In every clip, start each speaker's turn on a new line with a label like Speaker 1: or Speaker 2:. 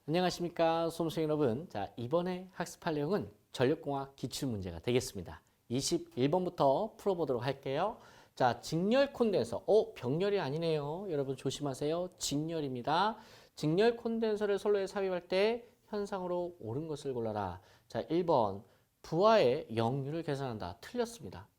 Speaker 1: 안녕하십니까 수험생 여러분. 자, 이번에 학습할 내용은 전력공학 기출문제가 되겠습니다. 21번부터 풀어보도록 할게요. 자, 직렬 콘덴서. 병렬이 아니네요. 여러분 조심하세요. 직렬입니다. 직렬 콘덴서를 선로에 삽입할 때 현상으로 옳은 것을 골라라. 자, 1번 부하의 역률을 계산한다. 틀렸습니다.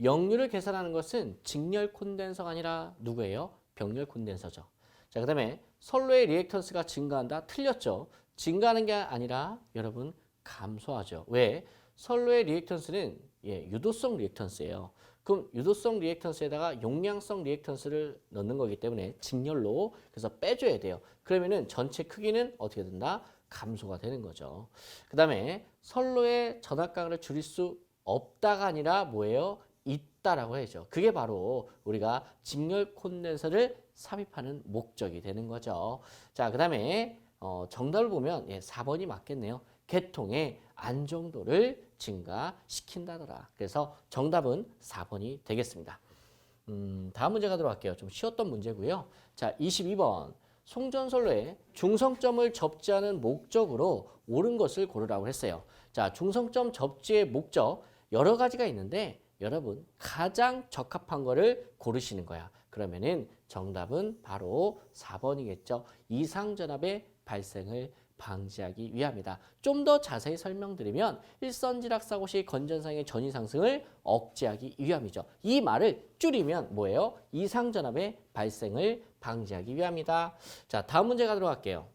Speaker 1: 역률을 계산하는 것은 직렬 콘덴서가 아니라 누구예요? 병렬 콘덴서죠. 자, 그 다음에 선로의 리액턴스가 증가한다. 틀렸죠. 증가하는 게 아니라 여러분 감소하죠. 왜? 선로의 리액턴스는 유도성 리액턴스예요. 그럼 유도성 리액턴스에다가 용량성 리액턴스를 넣는 거기 때문에 직렬로 그래서 빼줘야 돼요. 그러면은 전체 크기는 어떻게 된다? 감소가 되는 거죠. 그 다음에 선로의 전압강을 줄일 수 없다가 아니라 뭐예요? 있다라고 해야죠. 그게 바로 우리가 직렬 콘덴서를 삽입하는 목적이 되는 거죠. 자, 그 다음에 정답을 보면 4번이 맞겠네요. 계통의 안정도를 증가시킨다더라. 그래서 정답은 4번이 되겠습니다. 다음 문제 가도록 할게요. 좀 쉬웠던 문제고요. 자, 22번. 송전선로에 중성점을 접지하는 목적으로 옳은 것을 고르라고 했어요. 자, 중성점 접지의 목적 여러 가지가 있는데 여러분 가장 적합한 거를 고르시는 거야. 그러면은 정답은 바로 4번이겠죠. 이상전압의 발생을 방지하기 위함이다. 좀 더 자세히 설명드리면 일선지락 사고 시 건전상의 전위 상승을 억제하기 위함이죠. 이 말을 줄이면 뭐예요? 이상전압의 발생을 방지하기 위함이다. 자, 다음 문제 가도록 할게요.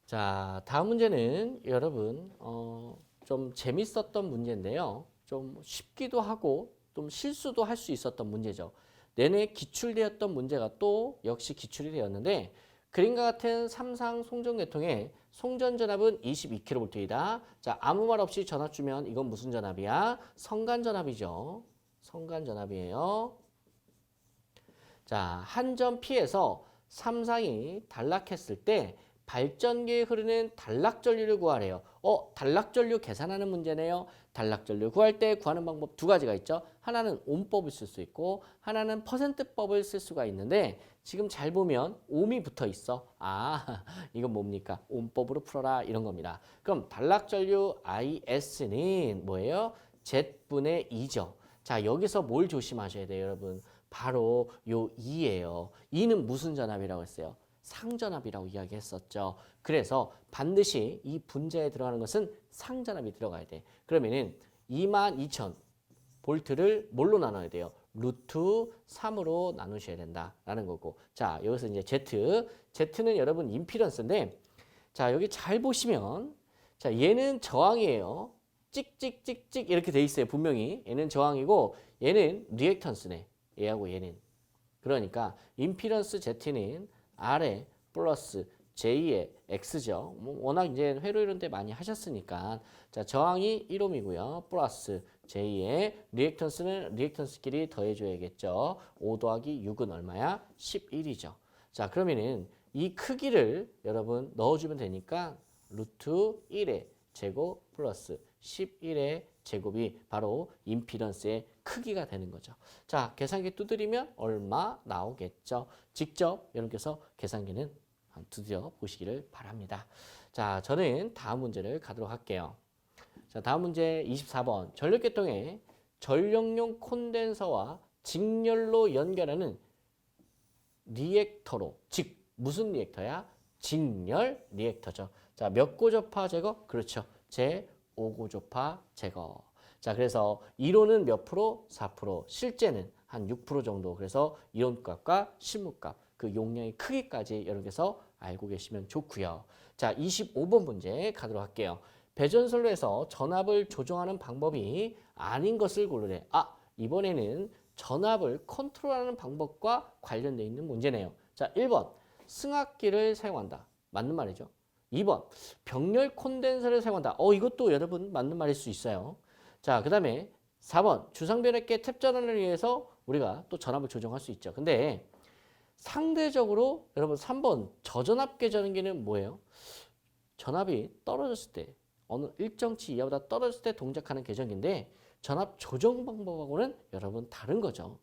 Speaker 1: 자, 다음 문제는 여러분 좀 재밌었던 문제인데요. 좀 쉽기도 하고 좀 실수도 할 수 있었던 문제죠. 내내 기출되었던 문제가 또 역시 기출이 되었는데 그림과 같은 삼상 송전계통의 송전전압은 22kV이다. 자, 아무 말 없이 전압 주면 이건 무슨 전압이야? 성간전압이죠. 성간전압이에요. 자, 한 점 P에서 삼상이 단락했을 때 발전기에 흐르는 단락전류를 구하래요. 단락전류 계산하는 문제네요. 단락전류 구할 때 구하는 방법 두 가지가 있죠. 하나는 옴법을 쓸 수 있고 하나는 퍼센트법을 쓸 수가 있는데 지금 잘 보면 옴이 붙어 있어. 이건 뭡니까? 옴법으로 풀어라 이런 겁니다. 그럼 단락전류 IS는 뭐예요? Z분의 2죠. 자, 여기서 뭘 조심하셔야 돼요, 여러분? 바로 요 2예요. 2는 무슨 전압이라고 했어요? 상전압이라고 이야기했었죠. 그래서 반드시 이 분자에 들어가는 것은 상전압이 들어가야 돼. 그러면은 22,000 볼트를 뭘로 나눠야 돼요? 루트 3으로 나누셔야 된다라는 거고. 자, 여기서 이제 Z는 여러분 임피던스인데 자, 여기 잘 보시면 자, 얘는 저항이에요. 찍찍찍찍 이렇게 돼 있어요. 분명히. 얘는 저항이고 얘는 리액턴스네. 얘하고 얘는. 그러니까 임피던스 Z는 R에 플러스 J의 X죠. 워낙 이제 회로 이런 데 많이 하셨으니까. 자, 저항이 1옴이고요. 플러스 J의 리액턴스는 리액턴스끼리 더해줘야겠죠. 5 더하기 6은 얼마야? 11이죠. 자, 그러면은 이 크기를 여러분 넣어주면 되니까 루트 1의 제곱 플러스 11의 제곱이 바로 임피던스의 크기가 되는 거죠. 자, 계산기 두드리면 얼마 나오겠죠. 직접 여러분께서 계산기는 드디어 보시기를 바랍니다. 자, 저는 다음 문제를 가도록 할게요. 자, 다음 문제 24번. 전력계통의 전력용 콘덴서와 직렬로 연결하는 리액터로, 즉 무슨 리액터야? 직렬 리액터죠. 자, 몇 고조파 제거? 그렇죠. 제5고조파 제거. 자, 그래서 이론은 몇 프로? 4%. 실제는 한 6% 정도. 그래서 이론값과 실무값, 그 용량의 크기까지 여러분께서 알고 계시면 좋고요. 자, 25번 문제 가도록 할게요. 배전선로에서 전압을 조정하는 방법이 아닌 것을 고르래. 이번에는 전압을 컨트롤하는 방법과 관련되어 있는 문제네요. 자, 1번 승합기를 사용한다. 맞는 말이죠. 2번 병렬 콘덴서를 사용한다. 이것도 여러분 맞는 말일 수 있어요. 자, 그 다음에 4번 주상변압계 탭 전환을 위해서 우리가 또 전압을 조정할 수 있죠. 근데 상대적으로 여러분 3번 저전압계 전환기는 뭐예요? 전압이 떨어졌을 때 어느 일정치 이하보다 떨어졌을 때 동작하는 계정인데 전압 조정 방법하고는 여러분 다른 거죠.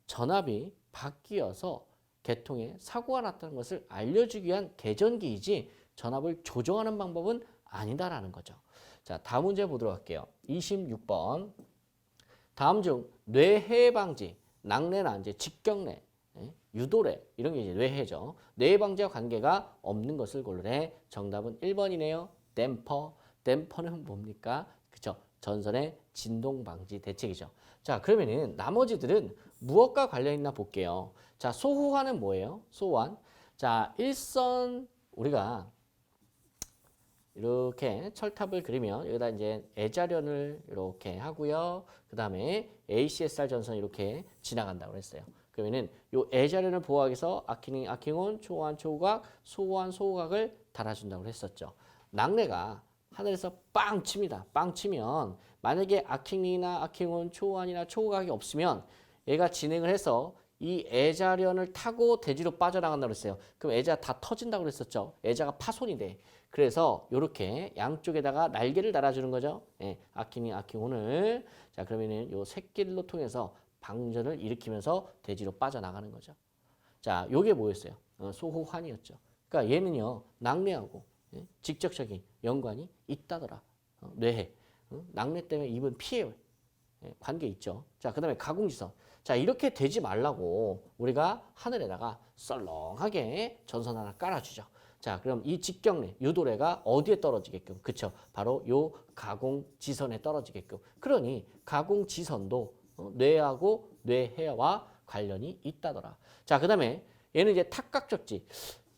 Speaker 1: 전압이 바뀌어서 계통에 사고가 났다는 것을 알려주기 위한 계전기이지 전압을 조정하는 방법은 아니다라는 거죠. 자, 다음 문제 보도록 할게요. 26번. 다음 중 뇌해 방지, 낙뢰나 이제 직경래, 유도래 이런 게 이제 뇌해죠. 뇌해 방지와 관계가 없는 것을 고르래. 정답은 1번이네요. 댐퍼. 댐퍼는 뭡니까? 그쵸? 전선의 진동 방지 대책이죠. 자, 그러면은 나머지들은 무엇과 관련 있나 볼게요. 자, 소호환은 뭐예요? 소호환. 자, 일선 우리가 이렇게 철탑을 그리면 여기다 이제 애자련을 이렇게 하고요. 그 다음에 ACSR 전선 이렇게 지나간다고 했어요. 그러면은 요 애자련을 보호하기 위해서 아킹, 아킹온, 초호환, 초호각, 소호환, 소호각을 달아준다고 했었죠. 낙뢰가 하늘에서 빵 칩니다. 빵 치면 만약에 아킹링이나 아킹온, 초호환이나 초호각이 없으면 얘가 진행을 해서 이 애자련을 타고 대지로 빠져나간다고 했어요. 그럼 애자 다 터진다고 그랬었죠. 애자가 파손이 돼. 그래서 이렇게 양쪽에다가 날개를 달아주는 거죠. 예, 아킹이 아킹온을. 자, 그러면은 요 새끼를 통해서 방전을 일으키면서 대지로 빠져나가는 거죠. 자, 요게 뭐였어요? 소호환이었죠. 그러니까 얘는요, 낙뢰하고 직접적인 연관이 있다더라. 뇌해. 낙뢰 때문에 입은 피해 관계 있죠. 자, 그 다음에 가공지선. 자, 이렇게 되지 말라고 우리가 하늘에다가 썰렁하게 전선 하나 깔아주죠. 자, 그럼 이 직경래, 유도래가 어디에 떨어지게끔? 그쵸? 바로 요 가공지선에 떨어지게끔. 그러니 가공지선도 뇌하고 뇌해와 관련이 있다더라. 자, 그 다음에 얘는 이제 탑각접지.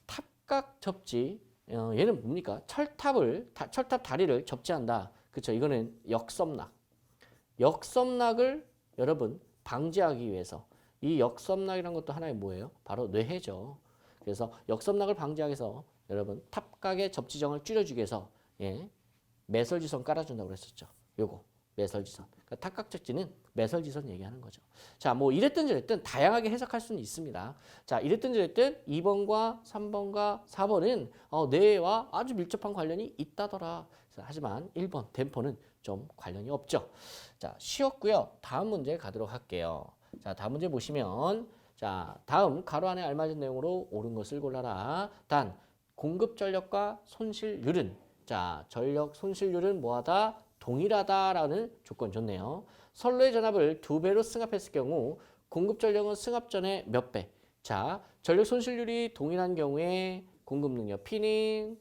Speaker 1: 탑각접지. 얘는 뭡니까? 철탑 다리를 접지한다. 그쵸? 이거는 역섬락. 역섬락을 여러분 방지하기 위해서 이 역섬락이라는 것도 하나의 뭐예요? 바로 뇌해죠. 그래서 역섬락을 방지하기 위해서 여러분 탑각의 접지점을 줄여주기 위해서 매설지선 깔아준다고 그랬었죠. 요거 매설지선. 그러니까 탑각접지는 매설지선 얘기하는 거죠. 자, 뭐 이랬든 저랬든 다양하게 해석할 수는 있습니다. 자, 이랬든 저랬든 2번과 3번과 4번은 뇌와 아주 밀접한 관련이 있다더라. 하지만 1번 댐퍼는 좀 관련이 없죠. 자, 쉬웠고요. 다음 문제 가도록 할게요. 자, 다음 문제 보시면 자, 다음 가로 안에 알맞은 내용으로 옳은 것을 골라라. 단, 공급 전력과 손실률은 자, 전력 손실률은 뭐하다? 동일하다라는 조건 좋네요. 선로의 전압을 2배로 승합했을 경우 공급 전력은 승합 전의 몇 배? 자, 전력 손실률이 동일한 경우에 공급 능력 P는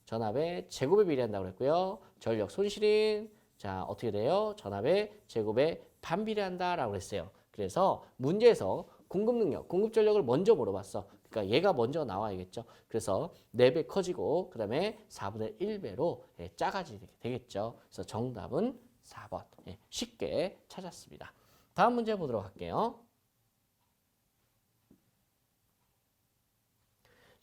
Speaker 1: 전압의 제곱에 비례한다고 그랬고요. 전력 손실은 자, 어떻게 돼요? 전압의 제곱에 반비례한다라고 그랬어요. 그래서 문제에서 공급 능력, 공급 전력을 먼저 물어봤어. 그러니까 얘가 먼저 나와야겠죠. 그래서 4배 커지고 그다음에 4분의 1배로 작아지게 되겠죠. 그래서 정답은 4번. 쉽게 찾았습니다. 다음 문제 보도록 할게요.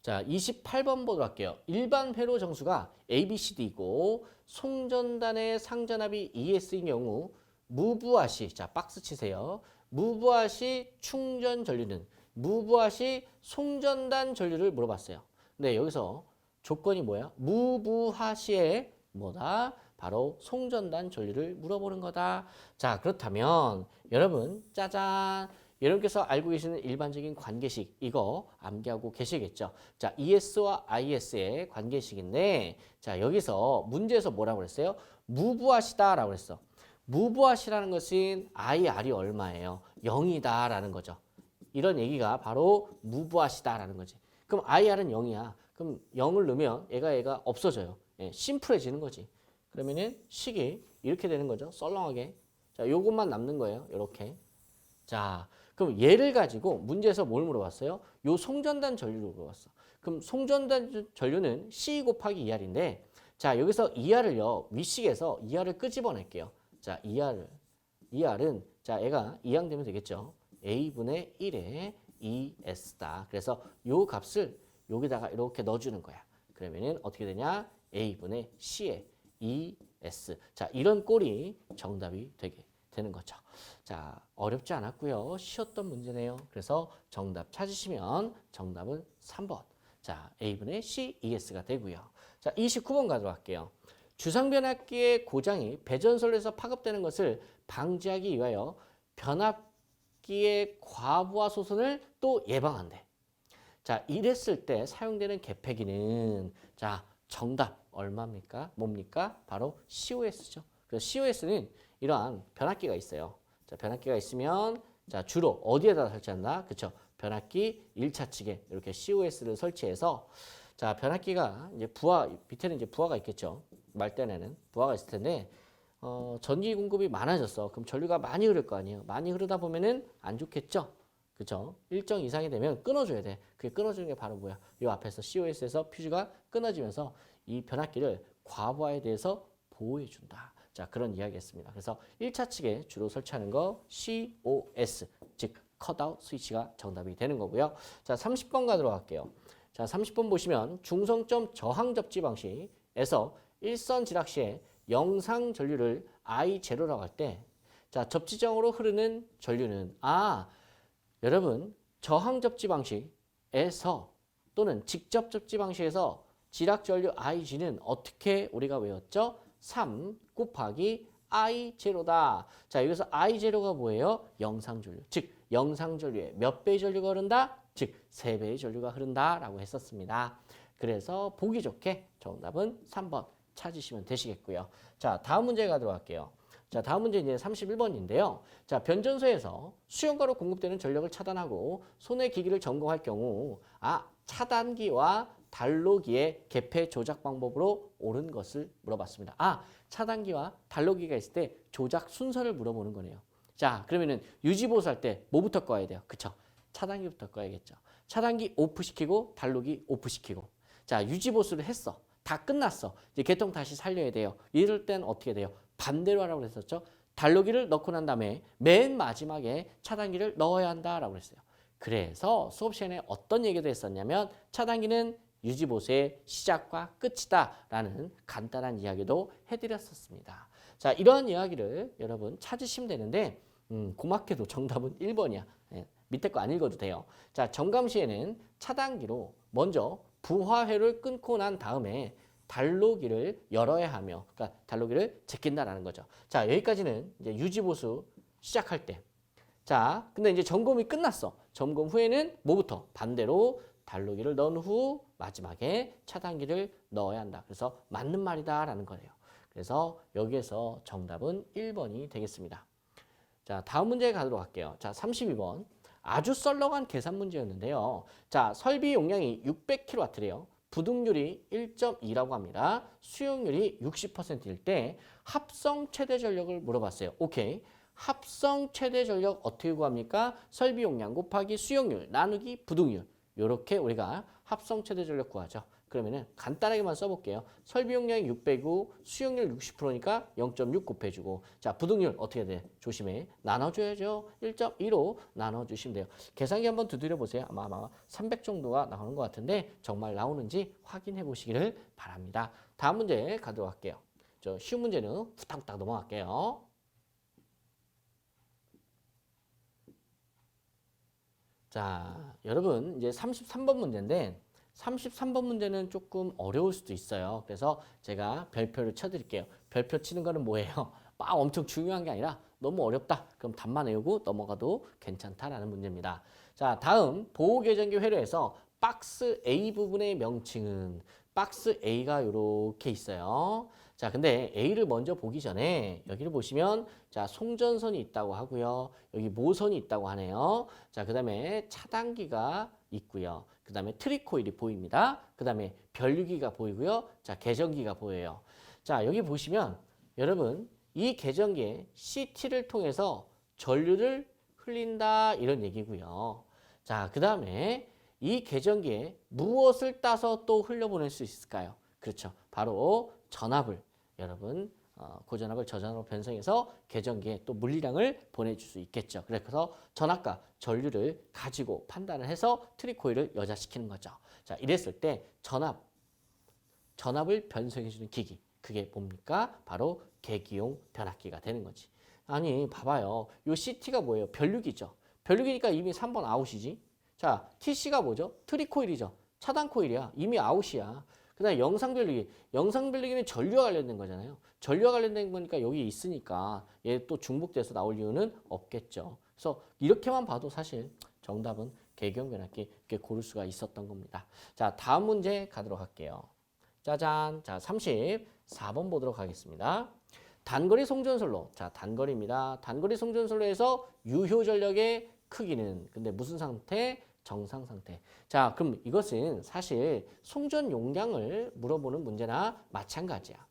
Speaker 1: 자, 28번 보도록 할게요. 일반 회로 정수가 ABCD이고 송전단의 상전압이 ES인 경우 무부하시, 자 박스 치세요. 무부하시 충전 전류는 무부하시 송전단 전류를 물어봤어요. 네, 여기서 조건이 뭐야? 무부하시의 뭐다? 바로 송전단 전류를 물어보는 거다. 자, 그렇다면 여러분 짜잔. 여러분께서 알고 계시는 일반적인 관계식 이거 암기하고 계시겠죠. 자, ES와 IS의 관계식인데 자, 여기서 문제에서 뭐라고 그랬어요? 무부하시다라고 그랬어. 무부하시라는 것은 IR이 얼마예요? 0이다라는 거죠. 이런 얘기가 바로 무부하시다라는 거지. 그럼 IR은 0이야. 그럼 0을 넣으면 얘가 없어져요. 심플해지는 거지. 그러면은 식이 이렇게 되는 거죠. 썰렁하게. 자, 요것만 남는 거예요. 이렇게. 자, 그럼 얘를 가지고 문제에서 뭘 물어봤어요? 요 송전단 전류를 물어봤어. 그럼 송전단 전류는 C 곱하기 ER인데 자, 여기서 ER을요. 윗식에서 ER을 끄집어낼게요. 자, ER은 자, 얘가 이항되면 되겠죠. A분의 1의 ES다. 그래서 요 값을 여기다가 이렇게 넣어주는 거야. 그러면은 어떻게 되냐? A분의 C의 ES. 자, 이런 꼴이 정답이 되는 거죠. 자, 어렵지 않았고요. 쉬웠던 문제네요. 그래서 정답 찾으시면 정답은 3번. 자, A분의 C, ES가 되고요. 자, 29번 가도록 할게요. 주상변압기의 고장이 배전선로에서 파급되는 것을 방지하기 위하여 변압기의 과부하 소선을 또 예방한대. 자, 이랬을 때 사용되는 개폐기는 자, 정답 얼마입니까? 뭡니까? 바로 COS죠. 그래서 COS는 이러한 변압기가 있어요. 자, 변압기가 있으면 자, 주로 어디에다 설치한다? 그렇죠? 변압기 1차 측에 이렇게 COS를 설치해서 자, 변압기가 이제 부하 밑에는 이제 부하가 있겠죠. 말단에는 부하가 있을 텐데 전기 공급이 많아졌어. 그럼 전류가 많이 흐를 거 아니에요. 많이 흐르다 보면은 안 좋겠죠. 그죠? 일정 이상이 되면 끊어줘야 돼. 그게 끊어주는 게 바로 뭐야? 이 앞에서 COS에서 퓨즈가 끊어지면서 이 변압기를 과부하에 대해서 보호해준다. 자, 그런 이야기였습니다. 그래서 1차 측에 주로 설치하는 거 COS, 즉 컷아웃 스위치가 정답이 되는 거고요. 자, 30번 가도록 할게요. 자, 30번 보시면 중성점 저항 접지 방식에서 일선 지락 시에 영상 전류를 I0라고 할 때 자, 접지정으로 흐르는 전류는 여러분 저항 접지 방식에서 또는 직접 접지 방식에서 지락 전류 IG는 어떻게 우리가 외웠죠? 3 곱하기 I0다. 자, 여기서 I0가 뭐예요? 영상 전류. 즉 영상 전류에 몇 배의 전류가 흐른다? 즉 3배의 전류가 흐른다라고 했었습니다. 그래서 보기 좋게 정답은 3번 찾으시면 되시겠고요. 자, 다음 문제 가도록 할게요. 자, 다음 문제 이제 31번인데요. 자, 변전소에서 수용가로 공급되는 전력을 차단하고 손해 기기를 점검할 경우 차단기와 단로기의 개폐 조작 방법으로 옳은 것을 물어봤습니다. 차단기와 단로기가 있을 때 조작 순서를 물어보는 거네요. 자, 그러면은 유지보수 할 때 뭐부터 꺼야 돼요? 그쵸? 차단기부터 꺼야겠죠. 차단기 오프시키고 단로기 오프시키고. 자, 유지보수를 했어. 다 끝났어. 이제 개통 다시 살려야 돼요. 이럴 땐 어떻게 돼요? 반대로 하라고 했었죠. 단로기를 넣고 난 다음에 맨 마지막에 차단기를 넣어야 한다라고 했어요. 그래서 수업 시간에 어떤 얘기도 했었냐면 차단기는 유지보수의 시작과 끝이다라는 간단한 이야기도 해드렸었습니다. 자, 이러한 이야기를 여러분 찾으시면 되는데 고맙게도 정답은 1번이야. 밑에 거 안 읽어도 돼요. 자, 점검 시에는 차단기로 먼저 부하회를 끊고 난 다음에 단로기를 열어야 하며, 그러니까 단로기를 제낀다라는 거죠. 자, 여기까지는 이제 유지보수 시작할 때. 자, 근데 이제 점검이 끝났어. 점검 후에는 뭐부터? 반대로 단로기를 넣은 후 마지막에 차단기를 넣어야 한다. 그래서 맞는 말이다라는 거예요. 그래서 여기에서 정답은 1번이 되겠습니다. 자, 다음 문제 가도록 할게요. 자, 32번. 아주 썰렁한 계산 문제였는데요. 자, 설비 용량이 600kW래요. 부등률이 1.2라고 합니다. 수용률이 60%일 때 합성 최대 전력을 물어봤어요. 오케이. 합성 최대 전력 어떻게 구합니까? 설비 용량 곱하기 수용률 나누기 부등률. 이렇게 우리가 합성 최대 전력 구하죠. 그러면은 간단하게만 써볼게요. 설비 용량이 600이고 수용률 60%니까 0.6 곱해주고 자, 부등률 어떻게 돼? 조심해. 나눠줘야죠. 1.2로 나눠주시면 돼요. 계산기 한번 두드려 보세요. 아마 300 정도가 나오는 것 같은데 정말 나오는지 확인해 보시기를 바랍니다. 다음 문제 가도록 할게요. 저 쉬운 문제는 후딱후딱 넘어갈게요. 자, 여러분 이제 33번 문제인데 33번 문제는 조금 어려울 수도 있어요. 그래서 제가 별표를 쳐드릴게요. 별표 치는 거는 뭐예요? 막 엄청 중요한 게 아니라 너무 어렵다. 그럼 답만 외우고 넘어가도 괜찮다라는 문제입니다. 자, 다음 보호계정기 회로에서 박스 A 부분의 명칭은 박스 A가 이렇게 있어요. 자, 근데 A를 먼저 보기 전에 여기를 보시면 자, 송전선이 있다고 하고요. 여기 모선이 있다고 하네요. 자, 그 다음에 차단기가 있고요. 그 다음에 트리코일이 보입니다. 그 다음에 변류기가 보이고요. 자, 계전기가 보여요. 자, 여기 보시면 여러분 이 계전기에 CT를 통해서 전류를 흘린다 이런 얘기고요. 자, 그 다음에 이 계전기에 무엇을 따서 또 흘려보낼 수 있을까요? 그렇죠. 바로 전압을 여러분 고전압을 저전압으로 변성해서 계전기에 또 물리량을 보내줄 수 있겠죠. 그래서 전압과 전류를 가지고 판단을 해서 트리코일을 여자시키는 거죠. 자, 이랬을 때 전압을 변성해주는 기기, 그게 뭡니까? 바로 계기용 변압기가 되는 거지. 아니, 봐봐요. 요 CT가 뭐예요? 변류기죠. 변류기니까 이미 3번 아웃이지. 자, TC가 뭐죠? 트리코일이죠. 차단 코일이야. 이미 아웃이야. 그 다음에 영상변류기. 영상변류기는 전류와 관련된 거잖아요. 전류와 관련된 거니까 여기 있으니까 얘 또 중복돼서 나올 이유는 없겠죠. 그래서 이렇게만 봐도 사실 정답은 계기형 변압기 이렇게 고를 수가 있었던 겁니다. 자, 다음 문제 가도록 할게요. 짜잔. 자, 34번 보도록 하겠습니다. 단거리 송전솔로. 자, 단거리입니다. 단거리 송전솔로에서 유효 전력의 크기는 근데 무슨 상태? 정상 상태. 자, 그럼 이것은 사실 송전 용량을 물어보는 문제나 마찬가지야.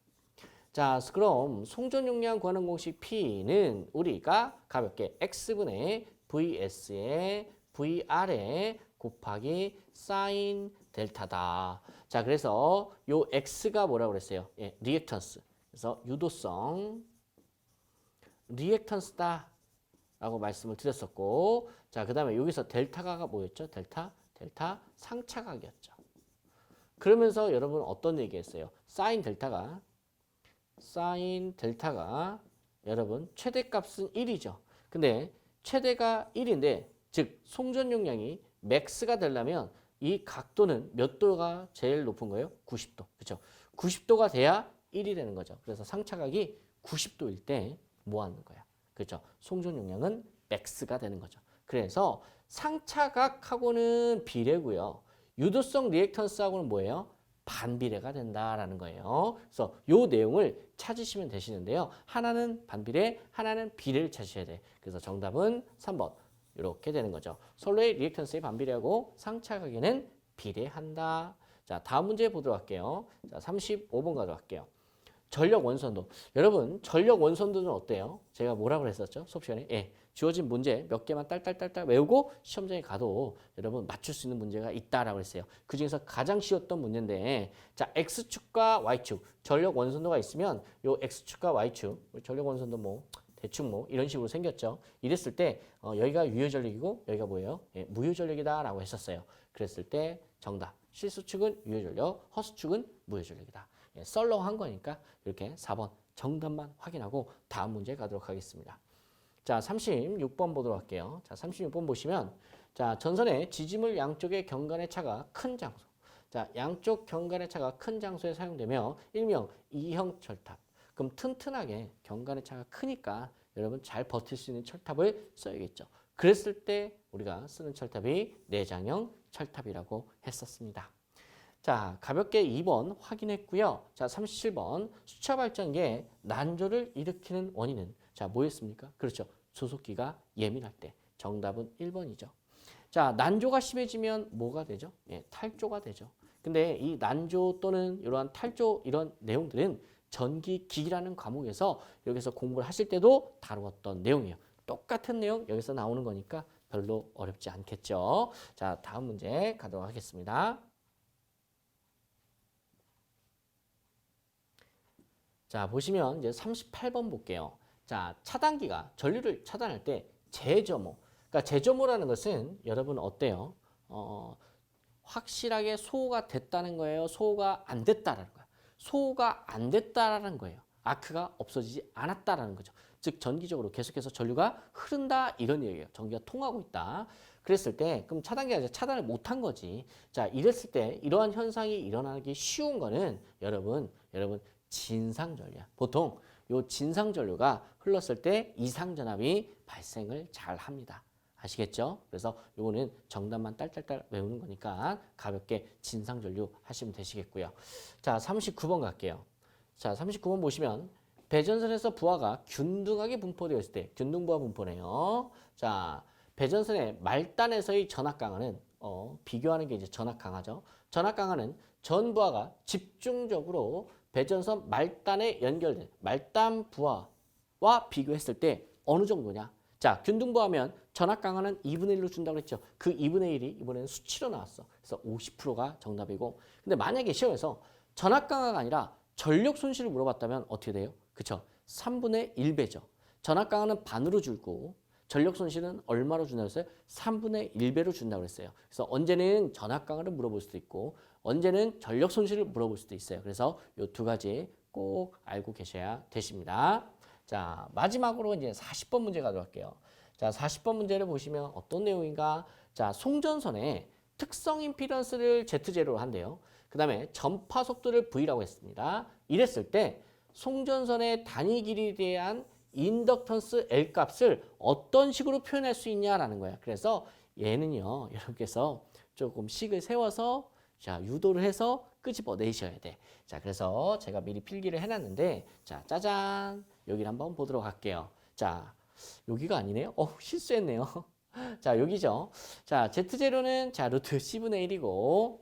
Speaker 1: 자, 그럼 송전 용량 구하는 공식 P는 우리가 가볍게 X분의 VS의 VR에 곱하기 사인 델타다. 자, 그래서 요 X가 뭐라고 그랬어요? 예, 리액턴스. 그래서 유도성 리액턴스다 라고 말씀을 드렸었고, 자, 그 다음에 여기서 델타가 뭐였죠? 델타 상차각이었죠. 그러면서 여러분 어떤 얘기했어요? 사인 델타가 여러분 최대값은 1이죠. 근데 최대가 1인데 즉 송전 용량이 맥스가 되려면 이 각도는 몇 도가 제일 높은 거예요? 90도. 그렇죠? 90도가 돼야 1이 되는 거죠. 그래서 상차각이 90도일 때 뭐 하는 거야? 그렇죠? 송전 용량은 맥스가 되는 거죠. 그래서 상차각하고는 비례고요. 유도성 리액턴스하고는 뭐예요? 반비례가 된다라는 거예요. 그래서 요 내용을 찾으시면 되시는데요. 하나는 반비례, 하나는 비례를 찾으셔야 돼. 그래서 정답은 3번 이렇게 되는 거죠. 솔로의 리액턴스의 반비례하고 상차각에는 비례한다. 자, 다음 문제 보도록 할게요. 자, 35번 가도록 할게요. 전력 원선도. 여러분, 전력 원선도는 어때요? 제가 뭐라고 그랬었죠? 수업 시간에. 예. 주어진 문제 몇 개만 딸딸딸딸 외우고 시험장에 가도 여러분 맞출 수 있는 문제가 있다라고 했어요. 그 중에서 가장 쉬웠던 문제인데, 자, X축과 Y축 전력 원선도가 있으면 요 X축과 Y축 전력 원선도 뭐 대충 뭐 이런 식으로 생겼죠. 이랬을 때 여기가 유효 전력이고 여기가 뭐예요? 예, 무효 전력이다라고 했었어요. 그랬을 때 정답. 실수축은 유효 전력, 허수축은 무효 전력이다. 예, 썰렁한 거니까 이렇게 4번 정답만 확인하고 다음 문제 가도록 하겠습니다. 자, 36번 보도록 할게요. 자, 36번 보시면, 자, 전선의 지지물 양쪽의 경관의 차가 큰 장소. 자, 양쪽 경관의 차가 큰 장소에 사용되며 일명 2형 철탑. 그럼 튼튼하게 경관의 차가 크니까 여러분 잘 버틸 수 있는 철탑을 써야겠죠. 그랬을 때 우리가 쓰는 철탑이 내장형 철탑이라고 했었습니다. 자, 가볍게 2번 확인했고요. 자, 37번 수차 발전기에 난조를 일으키는 원인은 자, 뭐였습니까? 그렇죠. 조속기가 예민할 때. 정답은 1번이죠. 자, 난조가 심해지면 뭐가 되죠? 예, 탈조가 되죠. 근데 이 난조 또는 이러한 탈조 이런 내용들은 전기기라는 과목에서 여기서 공부를 하실 때도 다루었던 내용이에요. 똑같은 내용 여기서 나오는 거니까 별로 어렵지 않겠죠. 자, 다음 문제 가도록 하겠습니다. 자, 보시면 이제 38번 볼게요. 자, 차단기가 전류를 차단할 때 재점호. 그러니까 재점호라는 것은 여러분 어때요? 확실하게 소호가 됐다는 거예요? 소호가 안 됐다라는 거예요? 소호가 안 됐다라는 거예요. 아크가 없어지지 않았다라는 거죠. 즉 전기적으로 계속해서 전류가 흐른다 이런 얘기예요. 전기가 통하고 있다. 그랬을 때 그럼 차단기가 이제 차단을 못한 거지. 자, 이랬을 때 이러한 현상이 일어나기 쉬운 거는 여러분 진상전류야. 보통 요 진상전류가 흘렀을 때 이상전압이 발생을 잘 합니다. 아시겠죠? 그래서 요거는 정답만 딸딸딸 외우는 거니까 가볍게 진상전류 하시면 되시겠고요. 자, 39번 갈게요. 자, 39번 보시면 배전선에서 부하가 균등하게 분포되어 있을 때 균등부하 분포네요. 자, 배전선의 말단에서의 전압 강하는 비교하는 게 이제 전압 강하죠. 전압 강하는 전 부하가 집중적으로 배전선 말단에 연결된 말단 부하와 비교했을 때 어느 정도냐? 자, 균등부하면 전압 강하는 2분의 1로 준다고 했죠. 그 2분의 1이 이번에는 수치로 나왔어. 그래서 50%가 정답이고. 근데 만약에 시험에서 전압 강화가 아니라 전력 손실을 물어봤다면 어떻게 돼요? 그쵸? 3분의 1배죠. 전압 강화는 반으로 줄고 전력 손실은 얼마로 준다고 했어요? 3분의 1배로 준다고 했어요. 그래서 언제는 전압 강화를 물어볼 수도 있고 언제는 전력 손실을 물어볼 수도 있어요. 그래서 이 두 가지 꼭 알고 계셔야 되십니다. 자, 마지막으로 이제 40번 문제 가도록 할게요. 자, 40번 문제를 보시면 어떤 내용인가? 자, 송전선의 특성 임피던스를 Z0로 한대요. 그 다음에 전파 속도를 V라고 했습니다. 이랬을 때 송전선의 단위 길이에 대한 인덕턴스 L 값을 어떤 식으로 표현할 수 있냐라는 거야. 그래서 얘는요, 여러분께서 조금 식을 세워서 자, 유도를 해서 끄집어 내셔야 돼. 자, 그래서 제가 미리 필기를 해놨는데, 자, 짜잔. 여기를 한번 보도록 할게요. 자, 여기가 아니네요. 실수했네요. 자, 여기죠. 자, Z0는 자, 루트 C분의 1이고,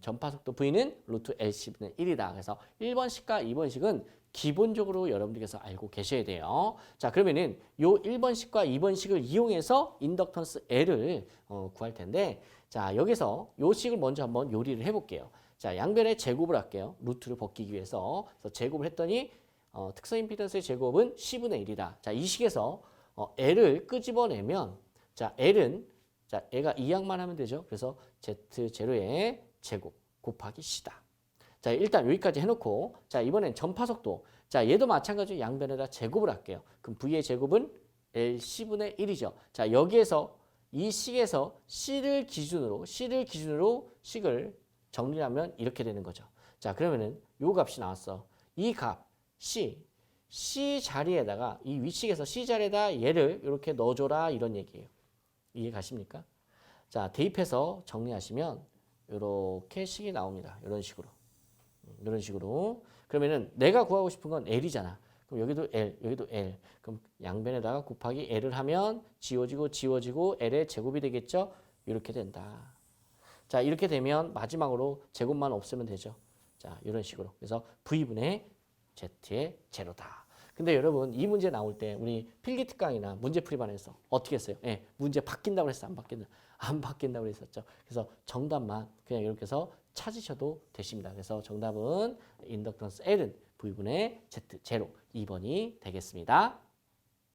Speaker 1: 전파속도 V는 루트 LC분의 1이다. 그래서 1번식과 2번식은 기본적으로 여러분들께서 알고 계셔야 돼요. 자, 그러면은 요 1번식과 2번식을 이용해서 인덕턴스 L을 구할 텐데, 자, 여기서 요 식을 먼저 한번 요리를 해볼게요. 자, 양변에 제곱을 할게요. 루트를 벗기기 위해서. 그래서 제곱을 했더니 특성 임피던스의 제곱은 C분의 1이다. 자, 이 식에서 L을 끄집어내면 자, L은 자, 얘가 2항만 하면 되죠. 그래서 Z0의 제곱 곱하기 C다. 자, 일단 여기까지 해놓고 자, 이번엔 전파속도. 자, 얘도 마찬가지로 양변에다 제곱을 할게요. 그럼 V의 제곱은 LC분의 1이죠. 자, 여기에서 이 식에서 C를 기준으로 식을 정리하면 이렇게 되는 거죠. 자, 그러면은 요 값이 나왔어. 이 값 C 자리에다가 이 위식에서 C 자리에다 얘를 이렇게 넣어줘라 이런 얘기예요. 이해 가십니까? 자, 대입해서 정리하시면 이렇게 식이 나옵니다. 이런 식으로. 이런 식으로. 그러면은 내가 구하고 싶은 건 L이잖아. 그럼 여기도 L, 여기도 L. 그럼 양변에다가 곱하기 L을 하면 지워지고 L의 제곱이 되겠죠? 이렇게 된다. 자, 이렇게 되면 마지막으로 제곱만 없으면 되죠. 자, 이런 식으로. 그래서 V분의 Z의 제로다. 근데 여러분 이 문제 나올 때 우리 필기특강이나 문제풀이반에서 어떻게 했어요? 문제 바뀐다고 했어? 안 바뀐다? 안 바뀐다고 했었죠. 그래서 정답만 그냥 이렇게 해서 찾으셔도 되십니다. 그래서 정답은 인덕턴스 L은 V분의 Z 제로 2번이 되겠습니다.